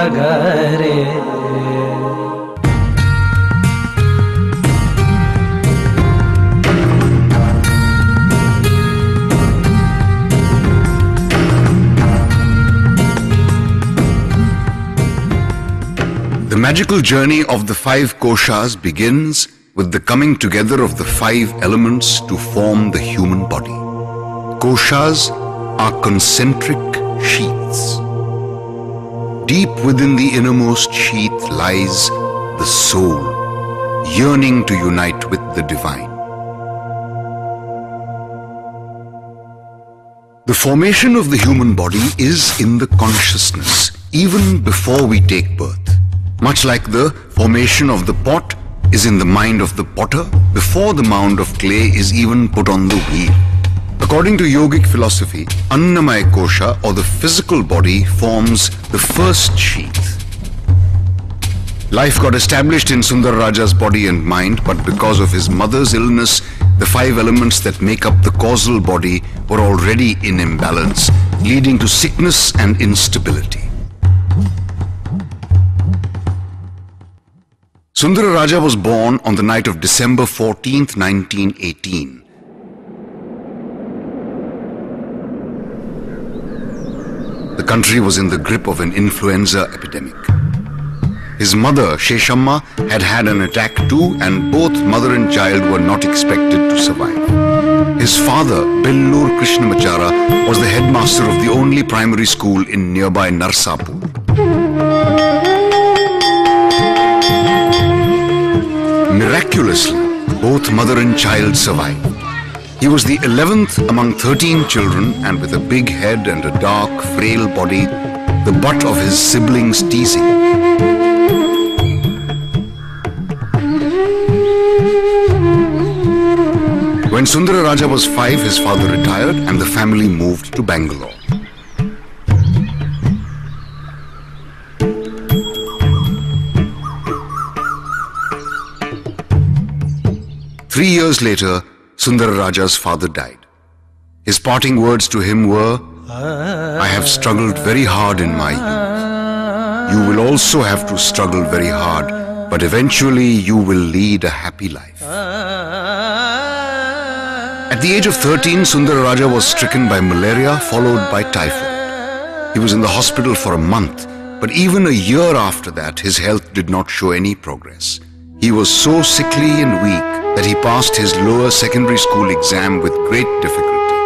घरे। The magical journey of the 5 koshas begins with the coming together of the 5 elements to form the human body. Koshas are concentric sheaths. Deep within the innermost sheath lies the soul, yearning to unite with the divine. The formation of the human body is in the consciousness, even before we take birth. Much like the formation of the pot is in the mind of the potter before the mound of clay is even put on the wheel. According to yogic philosophy, Annamaya Kosha, or the physical body, forms the first sheath. Life got established in Sundara Raja's body and mind, but because of his mother's illness, the 5 elements that make up the causal body were already in imbalance, leading to sickness and instability. Sundara Raja was born on the night of December 14th, 1918. The country was in the grip of an influenza epidemic. His mother, Sheshamma, had had an attack too, and both mother and child were not expected to survive. His father, Bellur Krishnamachara, was the headmaster of the only primary school in nearby Narsapur. Miraculously, both mother and child survived. He was the 11th among 13 children, and with a big head and a dark, frail body, the butt of his siblings' teasing. When Sundara Raja was 5, his father retired and the family moved to Bangalore. Three years later, Sundara Raja's father died. His parting words to him were, "I have struggled very hard in my youth. You will also have to struggle very hard, but eventually you will lead a happy life." At the age of 13, Sundara Raja was stricken by malaria, followed by typhoid. He was in the hospital for a month, but even a year after that, his health did not show any progress. He was so sickly and weak that he passed his lower secondary school exam with great difficulty.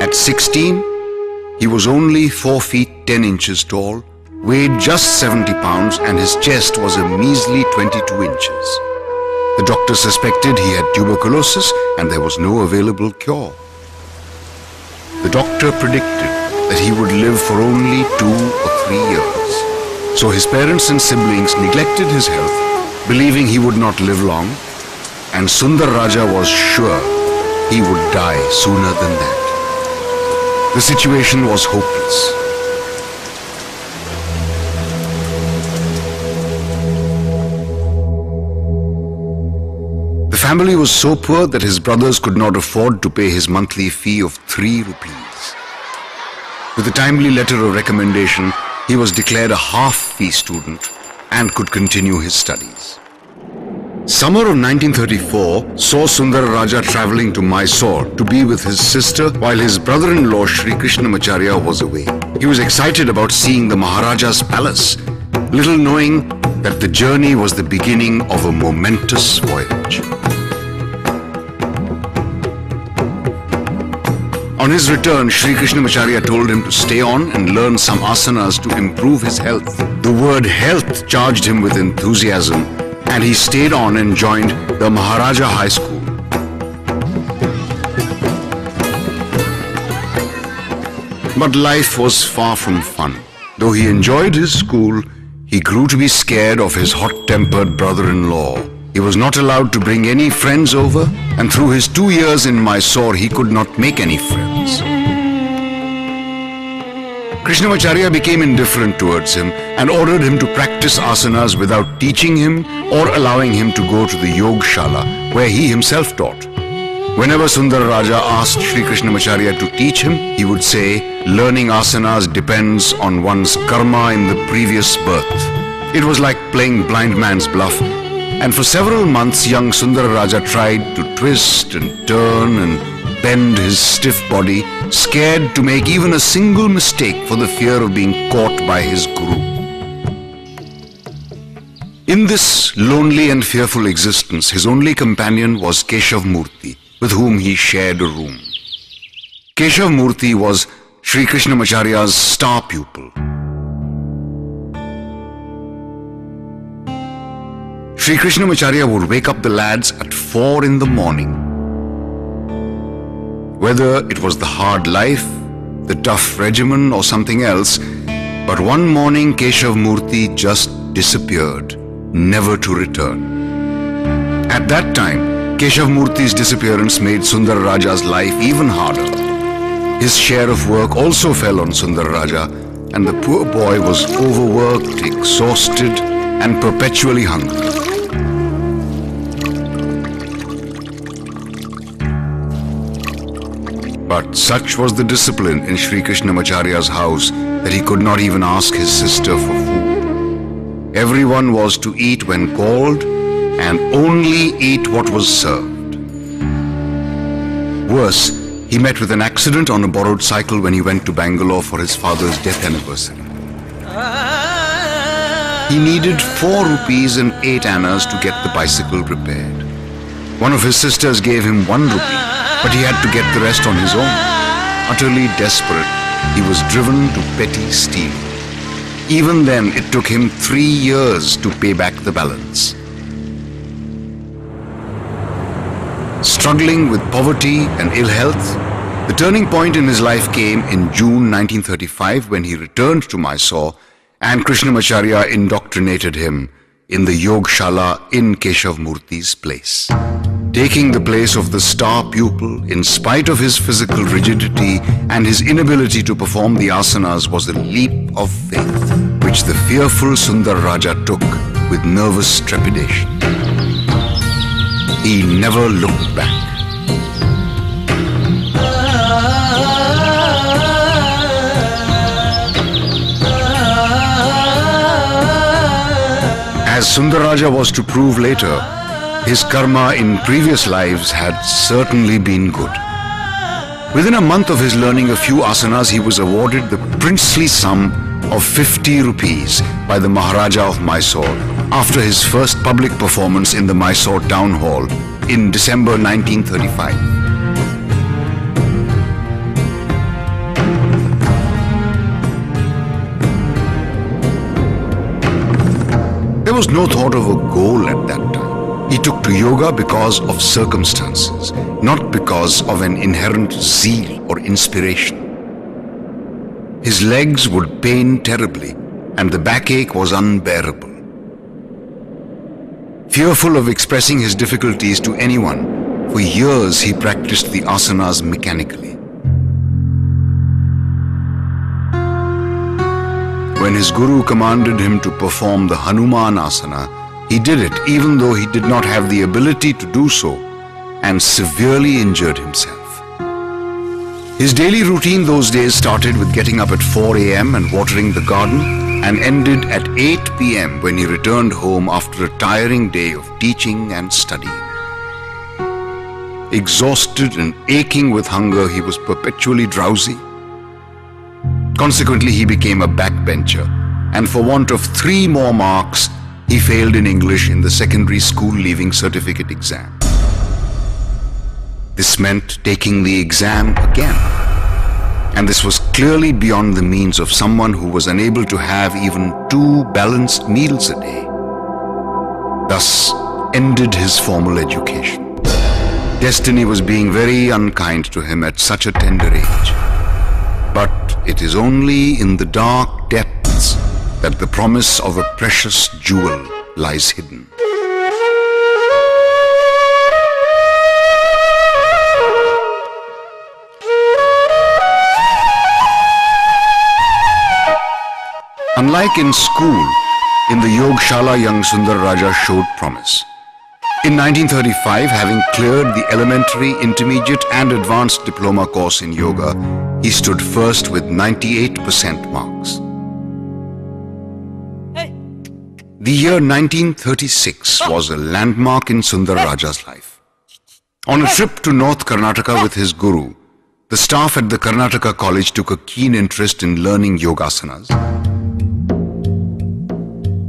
At 16, he was only 4 feet 10 inches tall, weighed just 70 pounds, and his chest was a measly 22 inches. The doctor suspected he had tuberculosis and there was no available cure. The doctor predicted that he would live for only 2 or 3 years. So his parents and siblings neglected his health, believing he would not live long, and Sundara Raja was sure he would die sooner than that. The situation was hopeless. The family was so poor that his brothers could not afford to pay his monthly fee of 3 rupees. With a timely letter of recommendation, he was declared a half-fee student and could continue his studies. Summer of 1934 saw Sundara Raja travelling to Mysore to be with his sister while his brother-in-law Sri Krishnamacharya was away. He was excited about seeing the Maharaja's palace, little knowing that the journey was the beginning of a momentous voyage. On his return, Sri Krishnamacharya told him to stay on and learn some asanas to improve his health. The word health charged him with enthusiasm, and he stayed on and joined the Maharaja High School. But life was far from fun. Though he enjoyed his school, he grew to be scared of his hot-tempered brother-in-law. He was not allowed to bring any friends over, and through his 2 years in Mysore, he could not make any friends. Krishnamacharya became indifferent towards him and ordered him to practice asanas without teaching him or allowing him to go to the Yogshala, where he himself taught. Whenever Sundara Raja asked Sri Krishnamacharya to teach him, he would say, learning asanas depends on one's karma in the previous birth. It was like playing blind man's bluff, and for several months young Sundara Raja tried to twist and turn and bend his stiff body, scared to make even a single mistake for the fear of being caught by his guru. In this lonely and fearful existence, his only companion was Keshav Murthy, with whom he shared a room. Keshav Murthy was Sri Krishnamacharya's star pupil. Sri Krishnamacharya would wake up the lads at 4 in the morning. Whether it was the hard life, the tough regimen or something else, but one morning Keshav Murthy just disappeared, never to return. At that time, Keshav Murthy's disappearance made Sundara Raja's life even harder. His share of work also fell on Sundara Raja, and the poor boy was overworked, exhausted, and perpetually hungry. But such was the discipline in Sri Krishnamacharya's house that he could not even ask his sister for food. Everyone was to eat when called and only eat what was served. Worse, he met with an accident on a borrowed cycle when he went to Bangalore for his father's death anniversary. He needed 4 rupees and 8 annas to get the bicycle repaired. One of his sisters gave him 1 rupee, but he had to get the rest on his own. Utterly desperate, he was driven to petty stealing. Even then, it took him 3 years to pay back the balance. Struggling with poverty and ill health, the turning point in his life came in June 1935 when he returned to Mysore and Krishnamacharya indoctrinated him in the Yogshala in Keshav Murthy's place. Taking the place of the star pupil, in spite of his physical rigidity and his inability to perform the asanas, was a leap of faith, which the fearful Sundara Raja took with nervous trepidation. He never looked back. As Sundara Raja was to prove later, his karma in previous lives had certainly been good. Within a month of his learning a few asanas, he was awarded the princely sum of 50 rupees by the Maharaja of Mysore after his first public performance in the Mysore Town Hall in December 1935. There was no thought of a goal at that time. He took to yoga because of circumstances, not because of an inherent zeal or inspiration. His legs would pain terribly, and the backache was unbearable. Fearful of expressing his difficulties to anyone, for years he practiced the asanas mechanically. When his guru commanded him to perform the Hanuman asana, he did it even though he did not have the ability to do so and severely injured himself. His daily routine those days started with getting up at 4 a.m. and watering the garden and ended at 8 p.m. when he returned home after a tiring day of teaching and studying. Exhausted and aching with hunger, he was perpetually drowsy. Consequently, he became a backbencher, and for want of 3 more marks, he failed in English in the secondary school leaving certificate exam. This meant taking the exam again, and this was clearly beyond the means of someone who was unable to have even 2 balanced meals a day. Thus ended his formal education. Destiny was being very unkind to him at such a tender age. But it is only in the dark depths that the promise of a precious jewel lies hidden. Unlike in school, in the Yogshala young Sundara Raja showed promise. In 1935, having cleared the elementary, intermediate and advanced diploma course in yoga, he stood first with 98% marks. The year 1936 was a landmark in Sundar Raja's life. On a trip to North Karnataka with his guru, the staff at the Karnataka College took a keen interest in learning yogasanas.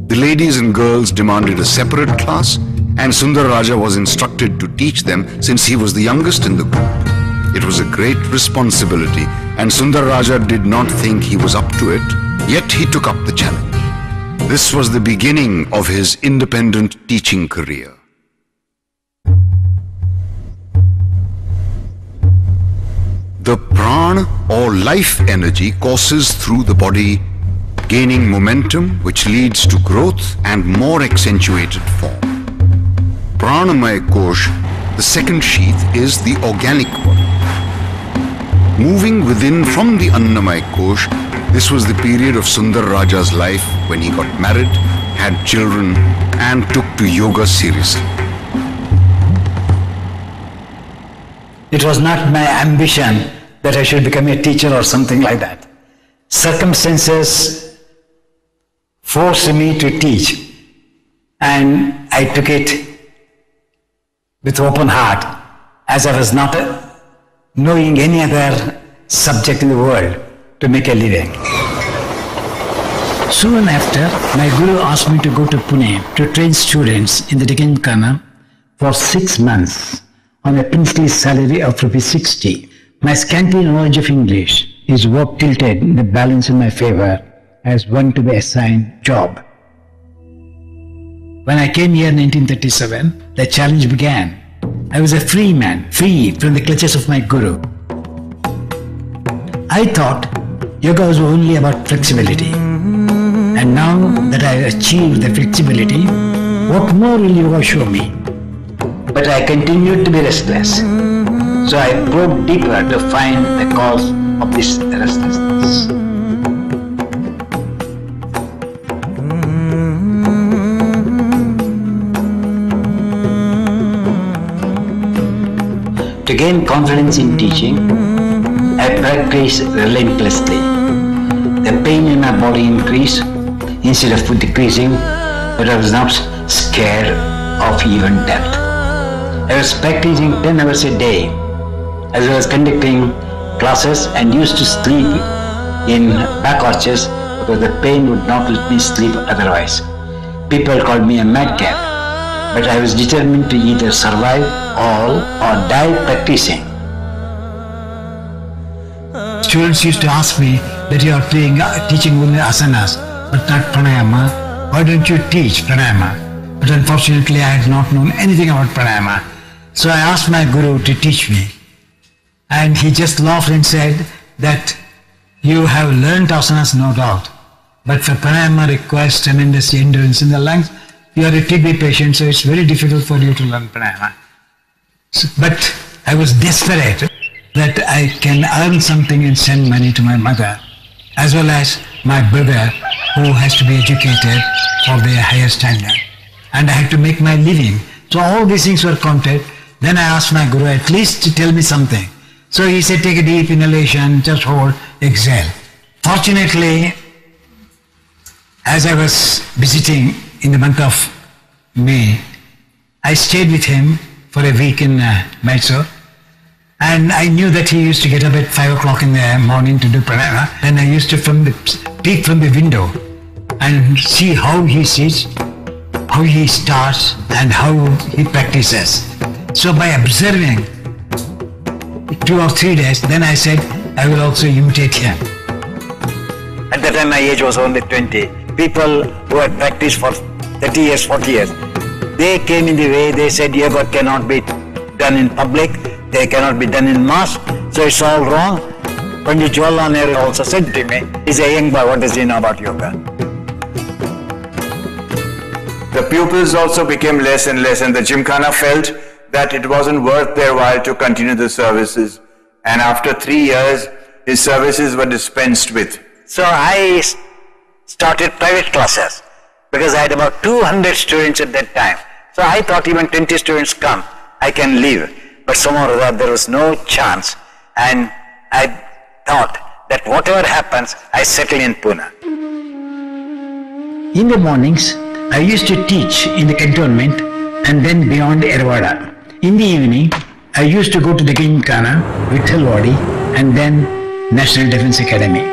The ladies and girls demanded a separate class, and Sundar Raja was instructed to teach them since he was the youngest in the group. It was a great responsibility, and Sundar Raja did not think he was up to it, yet he took up the challenge. This was the beginning of his independent teaching career. The prana or life energy courses through the body, gaining momentum which leads to growth and more accentuated form. Pranamaya Kosh, the second sheath, is the organic body. Moving within from the Annamaya Kosh, this was the period of Sundar Raja's life when he got married, had children and took to yoga seriously. It was not my ambition that I should become a teacher or something like that. Circumstances forced me to teach, and I took it with open heart, as I was not knowing any other subject in the world to make a living. Soon after, my guru asked me to go to Pune to train students in the Deccan for 6 months on a princely salary of ₹60. My scanty knowledge of English is what tilted the balance in my favor as one to be assigned job. When I came here in 1937, the challenge began. I was a free man, free from the clutches of my guru. I thought yoga was only about flexibility. And now that I have achieved the flexibility, what more will yoga show me? But I continued to be restless. So I probed deeper to find the cause of this restlessness. To gain confidence in teaching, I practiced relentlessly. The pain in my body increased instead of decreasing, but I was not scared of even death. I was practicing 10 hours a day as I was conducting classes and used to sleep in back arches because the pain would not let me sleep otherwise. People called me a madcap, but I was determined to either survive all or die practicing. Students used to ask me that you are teaching only asanas, but not pranayama. Why don't you teach pranayama? But unfortunately, I had not known anything about pranayama. So I asked my guru to teach me. And he just laughed and said that you have learned asanas, no doubt, but for pranayama requires tremendous endurance in the lungs. You are a TB patient, so it's very difficult for you to learn pranayama. But I was desperate that I can earn something and send money to my mother, as well as my brother, who has to be educated for their higher standard. And I had to make my living. So all these things were counted. Then I asked my guru at least to tell me something. So he said, take a deep inhalation, just hold, exhale. Fortunately, as I was visiting in the month of May, I stayed with him for a week in Mysore. And I knew that he used to get up at 5 o'clock in the morning to do pranayama. And I used to peek from the window and see how he sits, how he starts, and how he practices. So by observing 2 or 3 days, then I said, I will also imitate him. At that time my age was only 20. People who had practiced for 30 years, 40 years, they came in the way, they said yoga cannot be done in public, they cannot be done in mass, so it's all wrong. Pandit Jawaharlal Nehru also said to me, he's a young boy, what does he know about yoga? The pupils also became less and less, and the Gymkhana felt that it wasn't worth their while to continue the services. And after 3 years, his services were dispensed with. So I started private classes because I had about 200 students at that time. So I thought even 20 students come, I can leave. But somehow there was no chance. And I thought that whatever happens, I settle in Pune. In the mornings, I used to teach in the cantonment and then beyond Yerwada. In the evening, I used to go to the Gymkhana, Vithalwadi, and then National Defence Academy.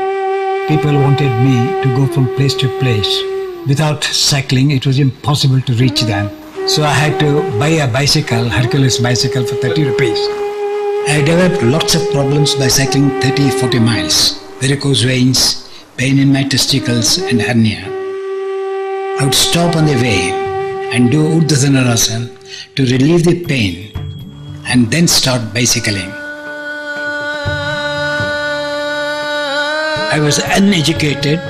People wanted me to go from place to place. Without cycling, it was impossible to reach them. So I had to buy a bicycle, Hercules bicycle, for 30 rupees. I developed lots of problems by cycling 30-40 miles. Varicose veins, pain in my testicles and hernia. I would stop on the way and do Urdhva Dhanurasana to relieve the pain and then start bicycling. I was uneducated,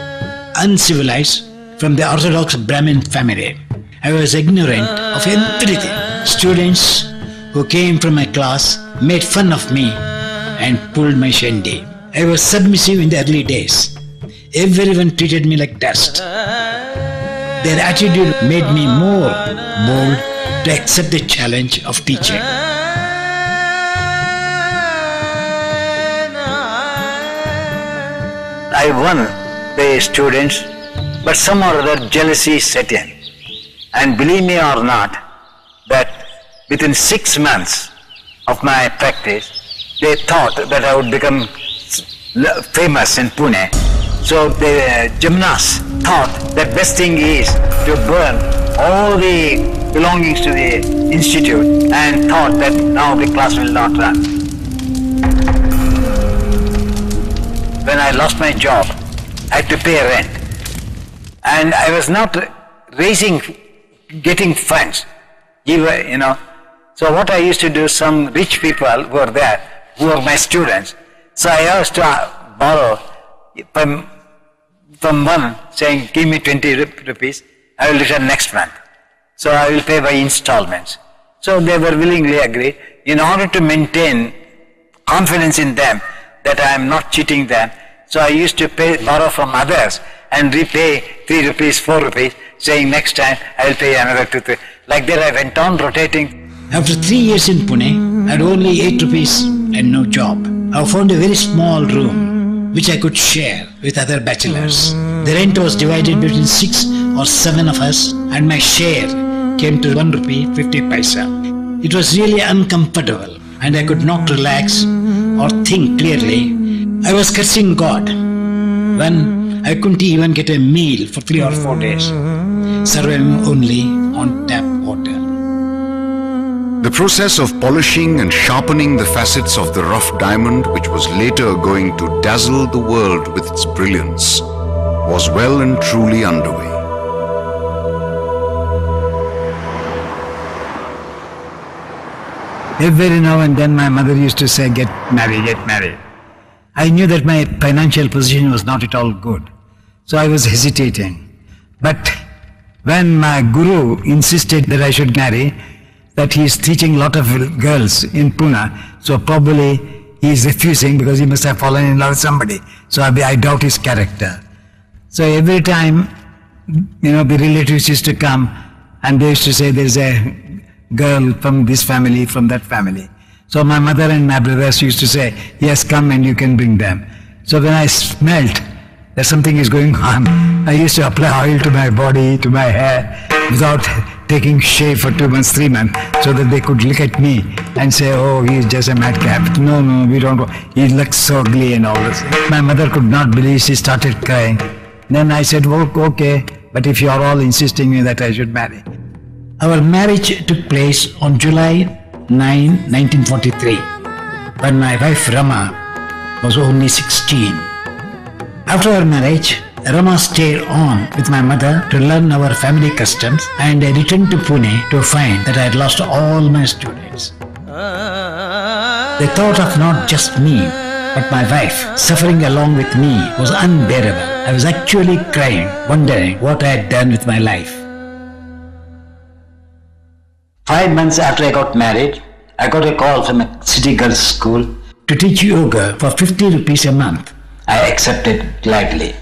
uncivilized from the orthodox Brahmin family. I was ignorant of everything. Students who came from my class made fun of me and pulled my shandy. I was submissive in the early days. Everyone treated me like dust. Their attitude made me more bold to accept the challenge of teaching. I won the students, but somehow or other jealousy set in. And believe me or not, that within 6 months of my practice, they thought that I would become famous in Pune. So the gymnasts thought that best thing is to burn all the belongings to the institute and thought that now the class will not run. When I lost my job, I had to pay rent. And I was not getting funds. So what I used to do, some rich people who were there, who were my students, so I used to borrow from one saying, give me 20 rupees, I will return next month. So I will pay by installments. So they were willingly agreed. In order to maintain confidence in them that I am not cheating them, so I used to borrow from others and repay 3 rupees, 4 rupees, saying next time I will pay another 2, 3. Like that I went on rotating. After 3 years in Pune, I had only 8 rupees and no job. I found a very small room which I could share with other bachelors. The rent was divided between 6 or 7 of us and my share came to 1 rupee 50 paisa. It was really uncomfortable and I could not relax or think clearly. I was cursing God when I couldn't even get a meal for 3 or 4 days, surviving only on tap water. The process of polishing and sharpening the facets of the rough diamond, which was later going to dazzle the world with its brilliance, was well and truly underway. Every now and then my mother used to say, get married, get married. I knew that my financial position was not at all good, so I was hesitating. But when my guru insisted that I should marry, that he is teaching a lot of girls in Pune, so probably he is refusing because he must have fallen in love with somebody. So I doubt his character. So every time, the relatives used to come and they used to say, there is a girl from this family, from that family. So my mother and my brothers used to say, yes, come and you can bring them. So when I smelt that something is going on, I used to apply oil to my body, to my hair, without taking shave for 2 months, 3 months, so that they could look at me and say, oh, he is just a madcap. No, we don't. He looks so ugly and all this. My mother could not believe. She started crying. Then I said, well, okay, but if you are all insisting that I should marry. Our marriage took place on July 9, 1943, when my wife Rama was only 16. After our marriage, Rama stayed on with my mother to learn our family customs, and I returned to Pune to find that I had lost all my students. The thought of not just me, but my wife suffering along with me was unbearable. I was actually crying, wondering what I had done with my life. 5 months after I got married, I got a call from a city girls' school to teach yoga for 50 rupees a month. I accepted gladly.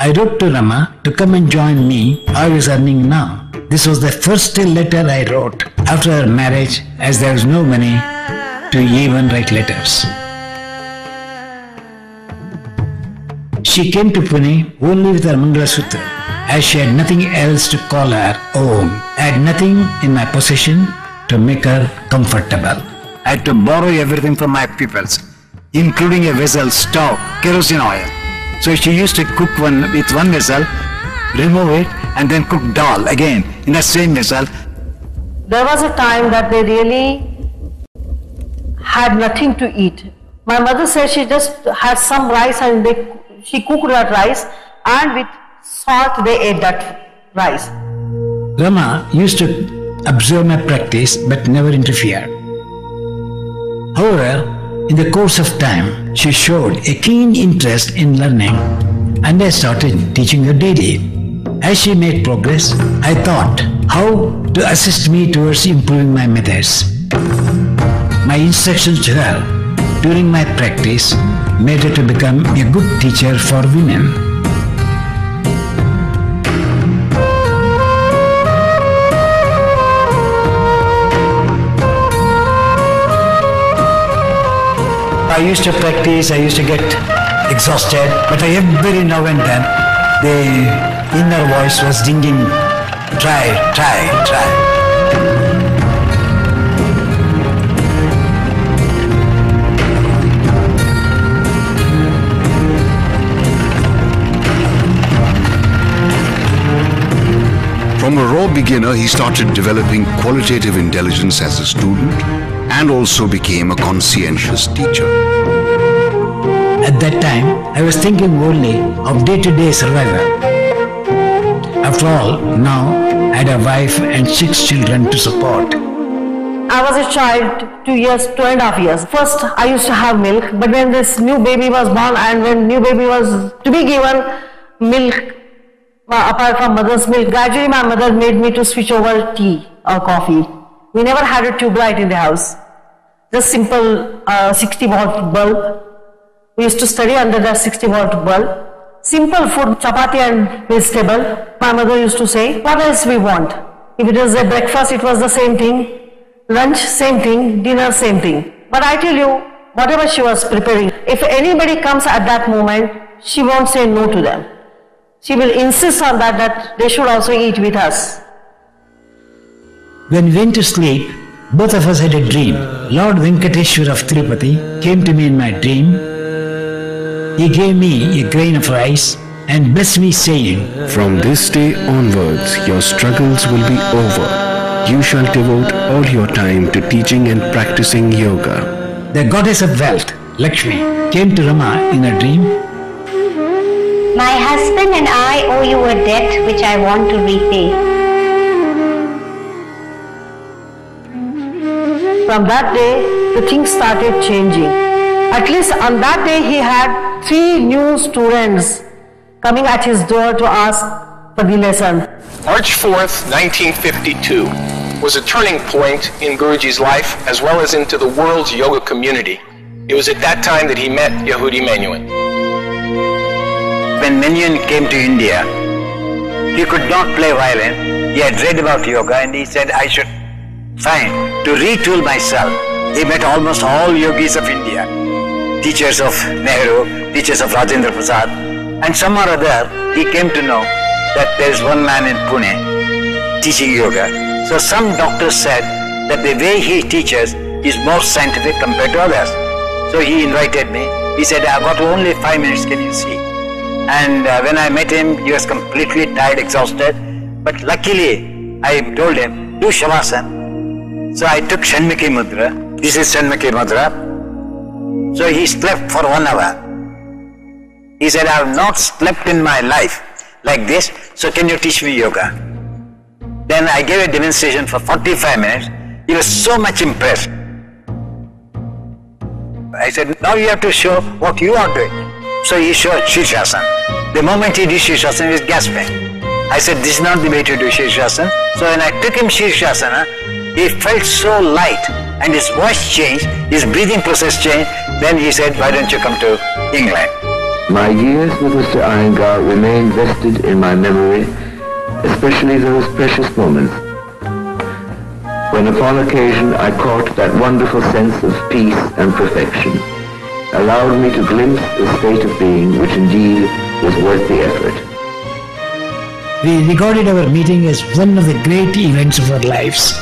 I wrote to Rama to come and join me. I was earning now. This was the first letter I wrote after her marriage, as there was no money to even write letters. She came to Pune only with her Mangala Sutra, as she had nothing else to call her own. I had nothing in my possession to make her comfortable. I had to borrow everything from my pupils, including a vessel, stove, kerosene oil. So she used to cook with one vessel, remove it, and then cook dal again in the same vessel. There was a time that they really had nothing to eat. My mother said she just had some rice and she cooked that rice, and with salt they ate that rice. Rama used to observe my practice but never interfere. However, in the course of time, she showed a keen interest in learning, and I started teaching her daily. As she made progress, I thought how to assist me towards improving my methods. My instructions to her during my practice made her to become a good teacher for women. I used to practice, I used to get exhausted, but every now and then the inner voice was singing, try, try, try. From a raw beginner, he started developing qualitative intelligence as a student and also became a conscientious teacher. At that time, I was thinking only of day-to-day survival. After all, now I had a wife and 6 children to support. I was a child, 2.5 years. First, I used to have milk, but when this new baby was born and when new baby was to be given milk, apart from mother's milk, gradually my mother made me to switch over tea or coffee. We never had a tube light in the house. Just simple 60-volt bulb. We used to study under that 60-volt bulb. Simple food, chapati and vegetable. My mother used to say, what else we want? If it was a breakfast, it was the same thing. Lunch, same thing. Dinner, same thing. But I tell you, whatever she was preparing, if anybody comes at that moment, she won't say no to them. She will insist on that they should also eat with us. When we went to sleep, both of us had a dream. Lord Venkateshwar of Tirupati came to me in my dream. He gave me a grain of rice and blessed me, saying, "From this day onwards, your struggles will be over. You shall devote all your time to teaching and practicing yoga." The goddess of wealth, Lakshmi, came to Rama in a dream. "My husband and I owe you a debt which I want to repay." From that day, the things started changing. At least on that day, he had 3 new students coming at his door to ask for the lesson. March 4th, 1952 was a turning point in Guruji's life as well as into the world's yoga community. It was at that time that he met Yehudi Menuhin. When Menuhin came to India, he could not play violin. He had read about yoga and he said, I should find to retool myself. He met almost all yogis of India, teachers of Nehru, teachers of Rajendra Prasad, and somehow or other he came to know that there is one man in Pune teaching yoga. So some doctors said that the way he teaches is more scientific compared to others. So he invited me. He said, I've got only 5 minutes, can you see? And when I met him, he was completely tired, exhausted. But luckily, I told him, do Shavasana. So I took Shanmukhi Mudra. This is Shanmukhi Mudra. So he slept for 1 hour. He said, I have not slept in my life like this, so can you teach me yoga? Then I gave a demonstration for 45 minutes. He was so much impressed. I said, now you have to show what you are doing. So he showed Shirshasana. The moment he did Shirshasana, he was gasping. I said, this is not the way to do Shirshasana. So when I took him Shirshasana, he felt so light and his voice changed, his breathing process changed. Then he said, why don't you come to England? My years with Mr. Iyengar remain vested in my memory, especially those precious moments when upon occasion I caught that wonderful sense of peace and perfection, allowed me to glimpse a state of being which indeed was worth the effort. We regarded our meeting as one of the great events of our lives.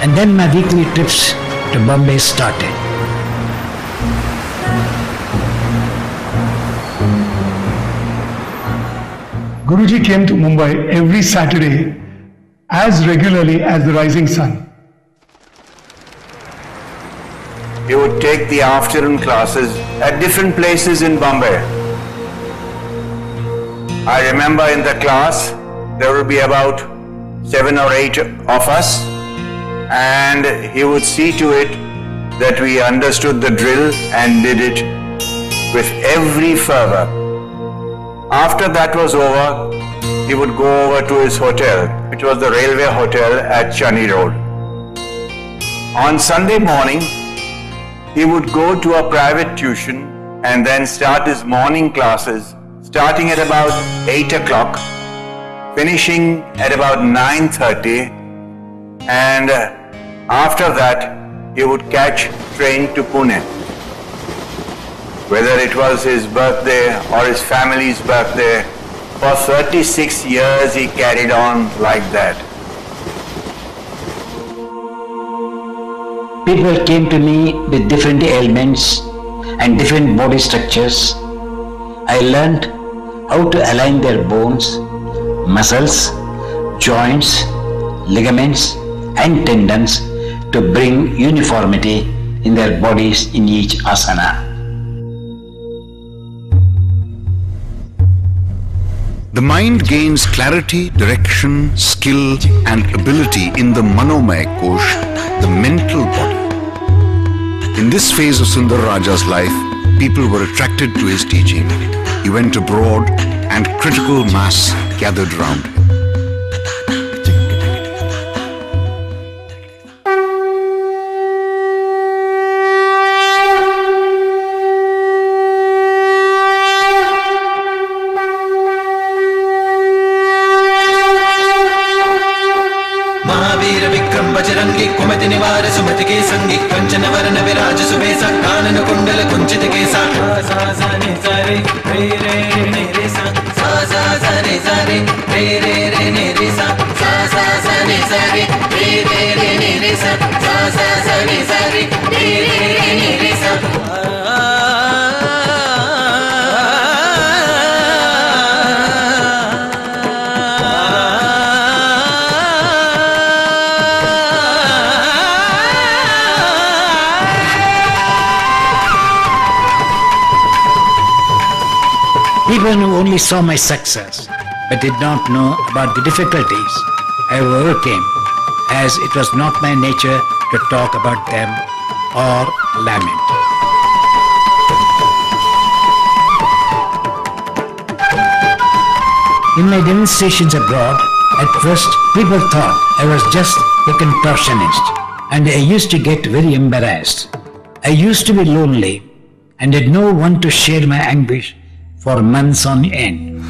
And then my weekly trips to Bombay started. Guruji came to Mumbai every Saturday as regularly as the rising sun. He would take the afternoon classes at different places in Bombay. I remember in the class there would be about 7 or 8 of us, and he would see to it that we understood the drill and did it with every fervor. After that was over, he would go over to his hotel, which was the Railway Hotel at Chani Road. On Sunday morning, he would go to a private tuition and then start his morning classes, starting at about 8 o'clock, finishing at about 9:30, and after that, he would catch train to Pune. Whether it was his birthday or his family's birthday, for 36 years he carried on like that. People came to me with different ailments and different body structures. I learned how to align their bones, muscles, joints, ligaments and tendons to bring uniformity in their bodies in each asana. The mind gains clarity, direction, skill and ability in the Manomaya Kosh, the mental body. In this phase of Sundar Raja's life, people were attracted to his teaching. He went abroad and critical mass gathered round him. Bajrangi कुमति निवार सुमति के संगी कंचन वरण विराज सुबेसा कानन कुंडल कुंचित केसा सा सा नि सा रे रे रे रे सा सा सा सा नि सा रे रे रे रे सा सा सा सा नि सा रे रे रे सा सा सा सा नि सा रे रे सा People who only saw my success but did not know about the difficulties I overcame, as it was not my nature to talk about them or lament. In my demonstrations abroad, at first people thought I was just a contortionist, and I used to get very embarrassed. I used to be lonely and had no one to share my anguish for months on end.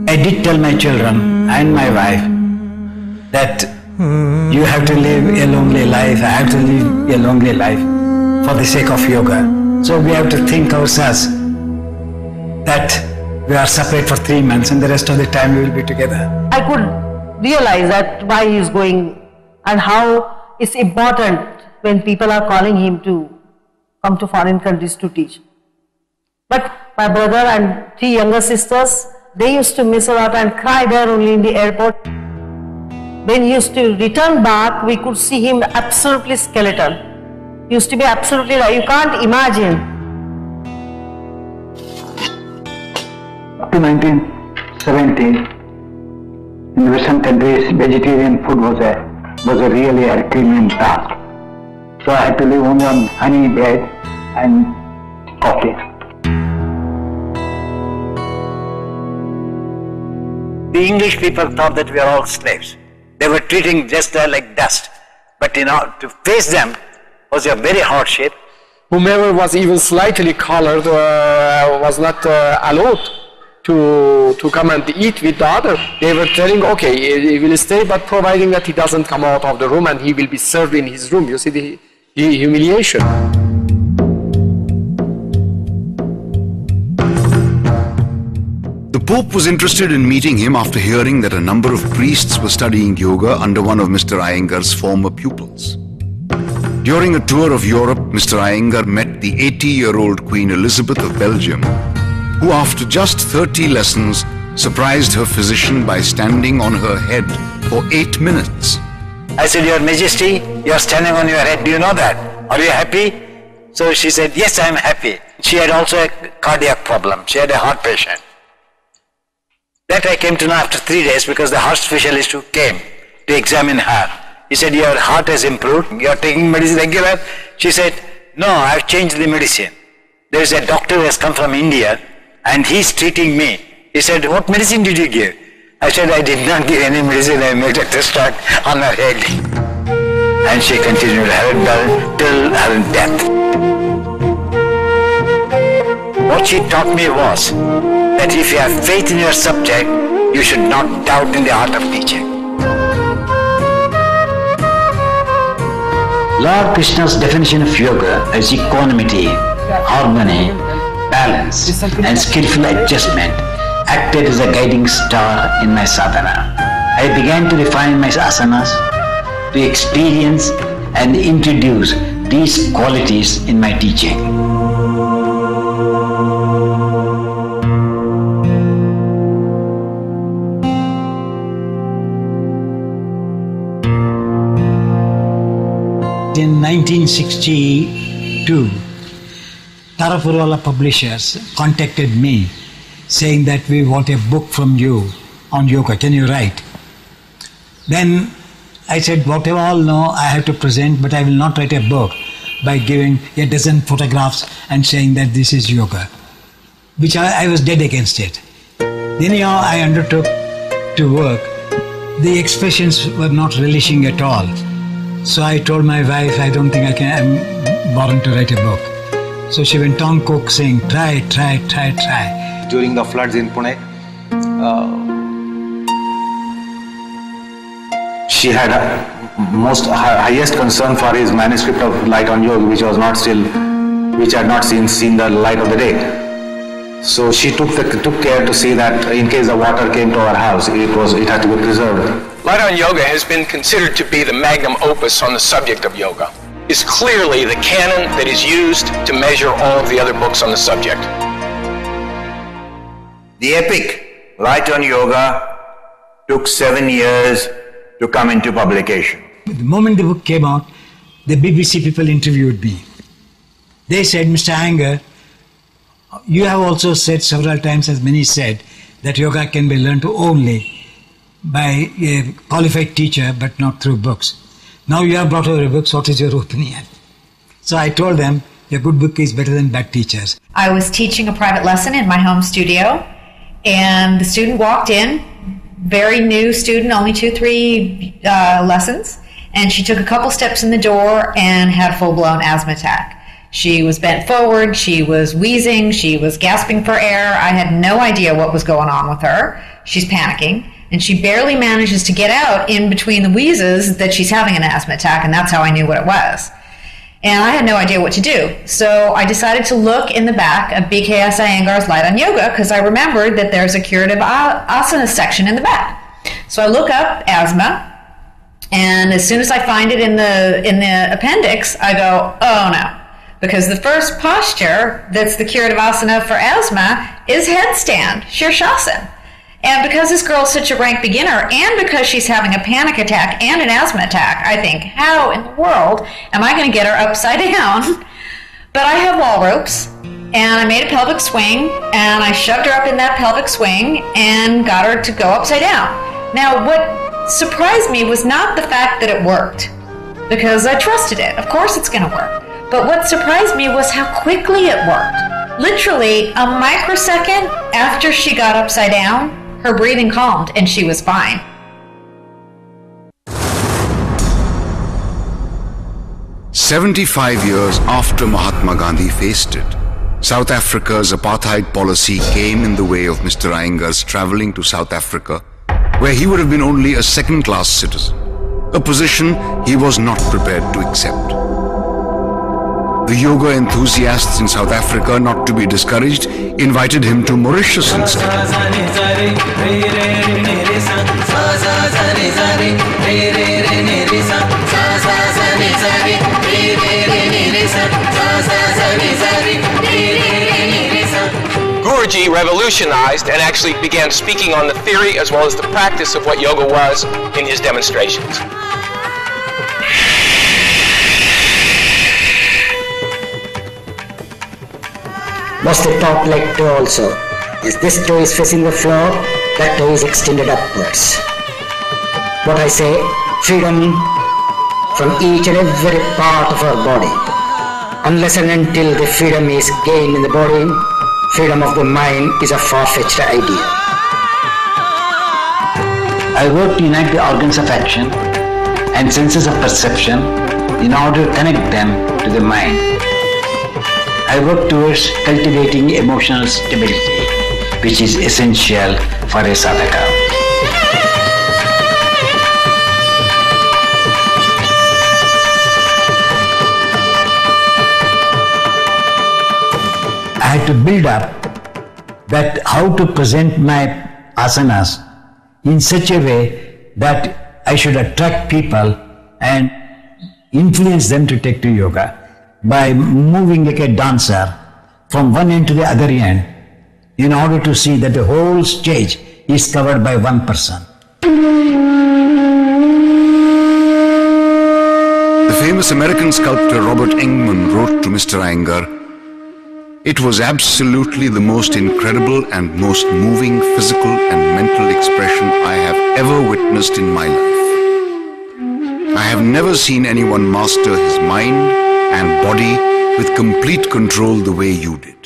I did tell my children and my wife that you have to live a lonely life, I have to live a lonely life for the sake of yoga. So we have to think ourselves that we are separate for 3 months and the rest of the time we will be together. I could realize that why he is going and how it's important when people are calling him to come to foreign countries to teach. But my brother and 3 younger sisters, they used to miss a lot and cry there only in the airport. When he used to return back, we could see him absolutely skeletal. He used to be absolutely, you can't imagine. Up to 1970, in Western countries, vegetarian food was a really Herculean task. So I had to live only on honey, bread and coffee. The English people thought that we are all slaves. They were treating just like dust. But to face them was a very hardship. Whomever was even slightly colored was not allowed to come and eat with the other. They were telling, okay, he will stay, but providing that he doesn't come out of the room and he will be served in his room. You see the humiliation. The Pope was interested in meeting him after hearing that a number of priests were studying yoga under one of Mr. Iyengar's former pupils. During a tour of Europe, Mr. Iyengar met the 80-year-old Queen Elizabeth of Belgium, who after just 30 lessons surprised her physician by standing on her head for 8 minutes. I said, Your Majesty, you are standing on your head. Do you know that? Are you happy? So she said, yes, I am happy. She had also a cardiac problem. She had a heart patient. That I came to know after 3 days because the heart specialist who came to examine her, he said, your heart has improved. You are taking medicine regular? She said, no, I have changed the medicine. There is a doctor who has come from India and he is treating me. He said, what medicine did you give? I said, I did not give any medicine. I made a test on her head. And she continued till her death. What she taught me was that if you have faith in your subject, you should not doubt in the art of teaching. Lord Krishna's definition of yoga is equanimity, harmony, balance, and skillful adjustment acted as a guiding star in my sadhana. I began to refine my asanas, to experience and introduce these qualities in my teaching. In 1962, Tarapurola Publishers contacted me saying that we want a book from you on yoga. Can you write? Then I said, whatever all know, I have to present, but I will not write a book by giving a dozen photographs and saying that this is yoga, which I was dead against it. Anyhow, I undertook to work. The expressions were not relishing at all. So I told my wife, I don't think I'm born to write a book. So she went on coaxing, try. During the floods in Pune, she had highest concern for his manuscript of Light on Yoga, which had not seen the light of the day. So she took care to see that in case the water came to our house, it had to be preserved. Light on Yoga has been considered to be the magnum opus on the subject of yoga. It's clearly the canon that is used to measure all of the other books on the subject. The epic Light on Yoga took 7 years to come into publication. The moment the book came out, the BBC people interviewed me. They said, Mr. Iyengar, you have also said several times, as many said, that yoga can be learned only by a qualified teacher, but not through books. Now you have brought over a book, so what is your opinion? So I told them, a good book is better than bad teachers. I was teaching a private lesson in my home studio, and the student walked in, very new student, only 2-3 lessons, and she took a couple steps in the door and had a full-blown asthma attack. She was bent forward, she was wheezing, she was gasping for air. I had no idea what was going on with her. She's panicking, and she barely manages to get out in between the wheezes that she's having an asthma attack, and that's how I knew what it was. And I had no idea what to do. So I decided to look in the back of BKS Iyengar's Light on Yoga because I remembered that there's a curative asana section in the back. So I look up asthma, and as soon as I find it in the appendix, I go, oh no. Because the first posture that's the curative asana for asthma is headstand, Shirshasana. And because this girl's such a rank beginner, and because she's having a panic attack and an asthma attack, I think, how in the world am I going to get her upside down? But I have wall ropes, and I made a pelvic swing, and I shoved her up in that pelvic swing and got her to go upside down. Now, what surprised me was not the fact that it worked, because I trusted it. Of course it's going to work. But what surprised me was how quickly it worked. Literally a microsecond after she got upside down, her breathing calmed and she was fine. 75 years after Mahatma Gandhi faced it, South Africa's apartheid policy came in the way of Mr. Iyengar's traveling to South Africa, where he would have been only a second-class citizen, a position he was not prepared to accept. The yoga enthusiasts in South Africa, not to be discouraged, invited him to Mauritius instead. Guruji revolutionized and actually began speaking on the theory as well as the practice of what yoga was in his demonstrations. Was the top leg toe also. As this toe is facing the floor, that toe is extended upwards. What I say, freedom from each and every part of our body. Unless and until the freedom is gained in the body, freedom of the mind is a far-fetched idea. I work to unite the organs of action and senses of perception in order to connect them to the mind. I work towards cultivating emotional stability, which is essential for a sadhaka. I had to build up that how to present my asanas in such a way that I should attract people and influence them to take to yoga by moving like a dancer from one end to the other end in order to see that the whole stage is covered by one person. The famous American sculptor Robert Engman wrote to Mr. Iyengar, "It was absolutely the most incredible and most moving physical and mental expression I have ever witnessed in my life. I have never seen anyone master his mind and body with complete control the way you did."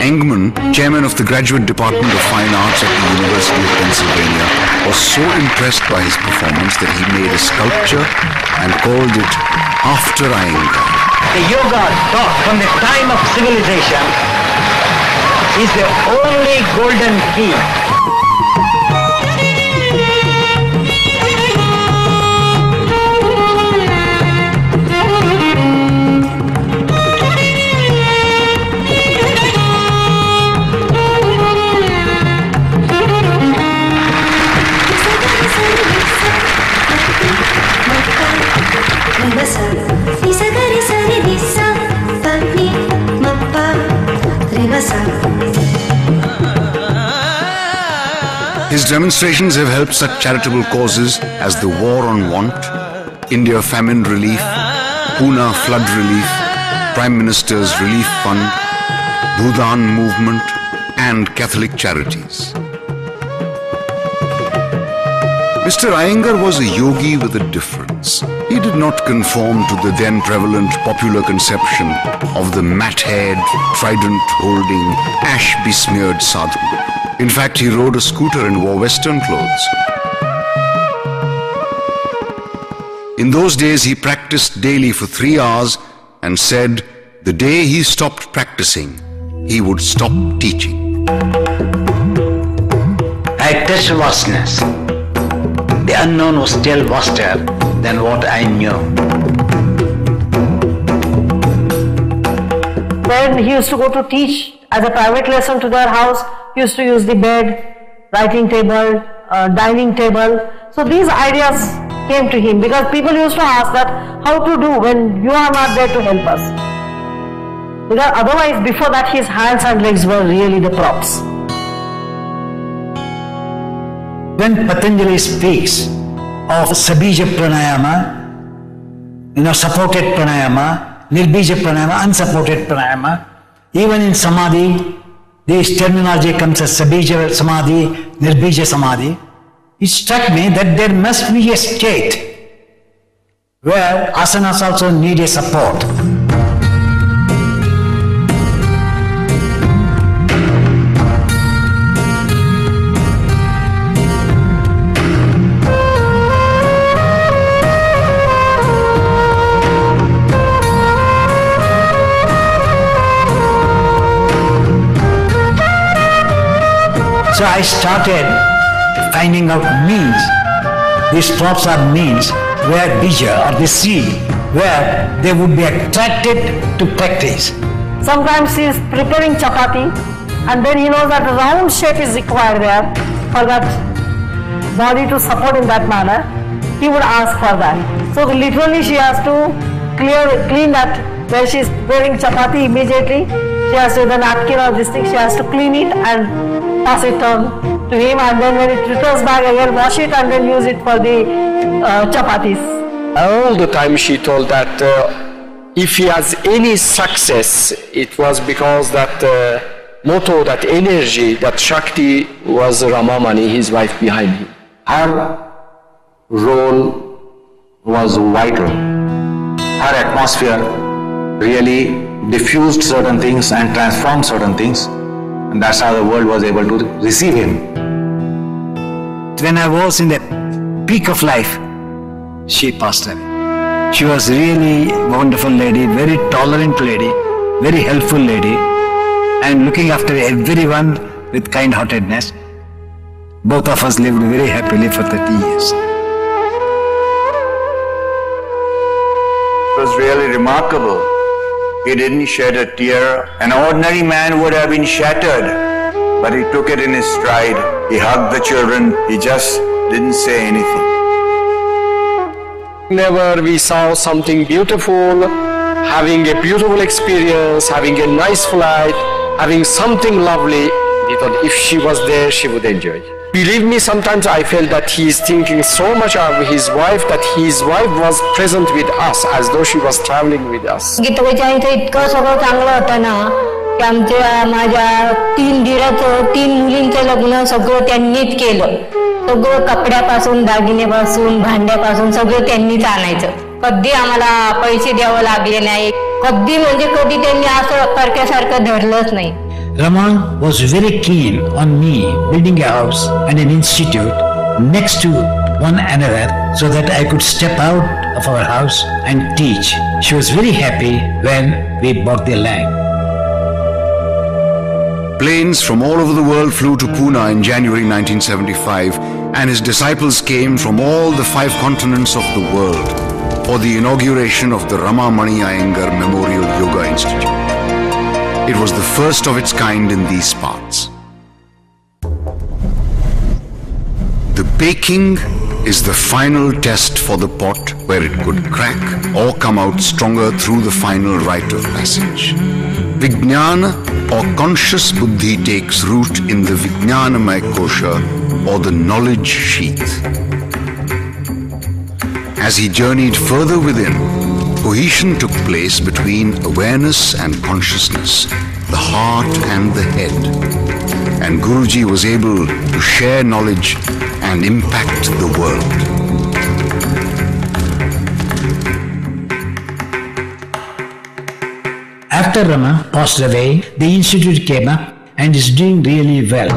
Engman, chairman of the Graduate Department of Fine Arts at the University of Pennsylvania, was so impressed by his performance that he made a sculpture and called it After Iyengar. The yoga taught from the time of civilization is the only golden key. His demonstrations have helped such charitable causes as the War on Want, India Famine Relief, Pune Flood Relief, Prime Minister's Relief Fund, Bhudan Movement, and Catholic Charities. Mr. Iyengar was a yogi with a difference. He did not conform to the then prevalent popular conception of the mat-haired, trident-holding, ash-besmeared sadhu. In fact, he rode a scooter and wore Western clothes. In those days, he practiced daily for 3 hours and said the day he stopped practicing, he would stop teaching. I touched vastness. The unknown was still vaster than what I knew. When he used to go to teach as a private lesson to their house, he used to use the bed, writing table, dining table. So these ideas came to him because people used to ask that how to do when you are not there to help us. Because otherwise before that his hands and legs were really the props. When Patanjali speaks of Sabija Pranayama, supported Pranayama, Nirbija Pranayama, unsupported Pranayama, even in Samadhi, this terminology comes as Sabija Samadhi, Nirbija Samadhi. It struck me that there must be a state where asanas also need a support. So I started finding out means. These props are means where bija or the seed, where they would be attracted to practice. Sometimes he is preparing chapati and then he knows that a round shape is required there for that body to support in that manner. He would ask for that. So literally she has to clean that where she is preparing chapati immediately. She has to, the napkin or this thing, she has to clean it and pass it on to him, and then when it returns back again, wash it and then use it for the chapatis. All the time she told that if he has any success, it was because that motto, that energy, that Shakti was Ramamani, his wife behind him. Her role was vital. Her atmosphere really diffused certain things and transformed certain things, and that's how the world was able to receive him. When I was in the peak of life, she passed away. She was really a wonderful lady, very tolerant lady, very helpful lady, and looking after everyone with kind-heartedness. Both of us lived very happily for 30 years. It was really remarkable. He didn't shed a tear. An ordinary man would have been shattered, but he took it in his stride. He hugged the children. He just didn't say anything. Whenever we saw something beautiful, having a beautiful experience, having a nice flight, having something lovely, we thought if she was there, she would enjoy. Believe me, sometimes I felt that he is thinking so much of his wife that his wife was present with us as though she was traveling with us. गीताबाईच्या इथे इतकं सगळं चांगलं होतं ना की आमच्या माझ्या 3 दिराचं 3 मुलींचं लग्न सगळं त्यांनीच केलं. सगळं कपड्यापासून दागिन्यापासून भांड्यापासून सगळं त्यांनीच आणायचं. कधी आम्हाला पैसे द्यावं लागले नाही. कधी म्हणजे कधी त्यांनी असं परक्यासारखं धरलंच नाही. Raman was very keen on me building a house and an institute next to one another so that I could step out of our house and teach. She was very happy when we bought the land. Planes from all over the world flew to Pune in January 1975, and his disciples came from all the 5 continents of the world for the inauguration of the Ramamani Iyengar Memorial Yoga Institute. It was the first of its kind in these parts. The baking is the final test for the pot where it could crack or come out stronger through the final rite of passage. Vijnana or conscious buddhi takes root in the Vijnanamaya kosha or the knowledge sheath. As he journeyed further within, cohesion took place between awareness and consciousness, the heart and the head, and Guruji was able to share knowledge and impact the world. After Rama passed away, the institute came up and is doing really well.